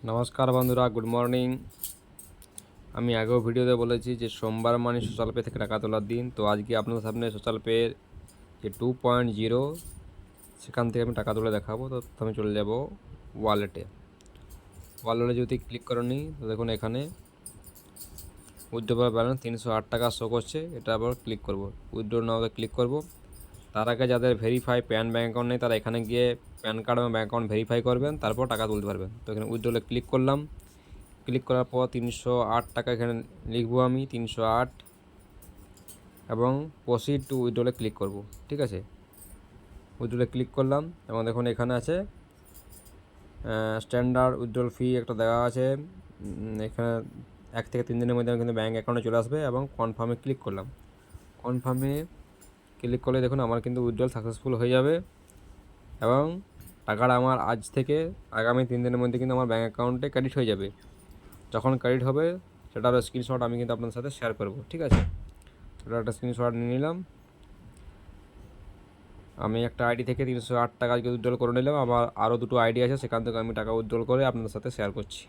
নমস্কার বন্ধুরা, good morning. আমি আগেও ভিডিওতে বলেছি যে সোমবার মানে সোশ্যাল পে থেকে টাকা তোলার দিন। তো আজকে আপনাদের সামনে সোশ্যাল পের যে 2.0 সেখান থেকে আমি টাকা তুলে দেখাবো। তো আমি চলে যাব ওয়ালেটে। যদি ক্লিক করে নিই তো দেখুন এখানে উইথড্র ব্যালেন্স 308 টাকা শো করছে। এটা আবার ক্লিক করব, উইথড্র নাওতে ক্লিক করব। তার আগে যাদের ভেরিফাই প্যান ব্যাঙ্ক অ্যাকাউন্ট নেই তারা এখানে গিয়ে প্যান কার্ড এবং ব্যাঙ্ক অ্যাকাউন্ট ভেরিফাই করবেন, তারপর টাকা তুলতে পারবেন। তো এখানে উইথড্রলে ক্লিক করলাম। ক্লিক করার পর 308 টাকা এখানে লিখবো আমি 308 এবং প্রসিড টু উইথড্রলে ক্লিক করব। ঠিক আছে, উইথড্রলে ক্লিক করলাম এবং দেখুন এখানে আছে স্ট্যান্ডার্ড উইথড্রল ফি একটা দেওয়া আছে। এখানে 1 থেকে 3 দিনের মধ্যে আমি কিন্তু ব্যাঙ্ক অ্যাকাউন্টে চলে আসবে এবং কনফার্মে ক্লিক করলাম। কনফার্মে ক্লিক করলে দেখুন আমার কিন্তু উইথড্রল সাকসেসফুল হয়ে যাবে এবং টাকাটা আমার আজ থেকে আগামী 3 দিনের মধ্যে কিন্তু আমার ব্যাঙ্ক অ্যাকাউন্টে ক্রেডিট হয়ে যাবে। যখন ক্রেডিট হবে সেটারও স্ক্রিনশট আমি কিন্তু আপনাদের সাথে শেয়ার করব। ঠিক আছে, সেটা একটা স্ক্রিনশট নিয়ে নিলাম। আমি একটা আইডি থেকে 308 টাকা উইথড্রল করে নিলাম। আমার আরও দুটো আইডি আছে, সেখান থেকে আমি টাকা উইথড্রল করে আপনাদের সাথে শেয়ার করছি।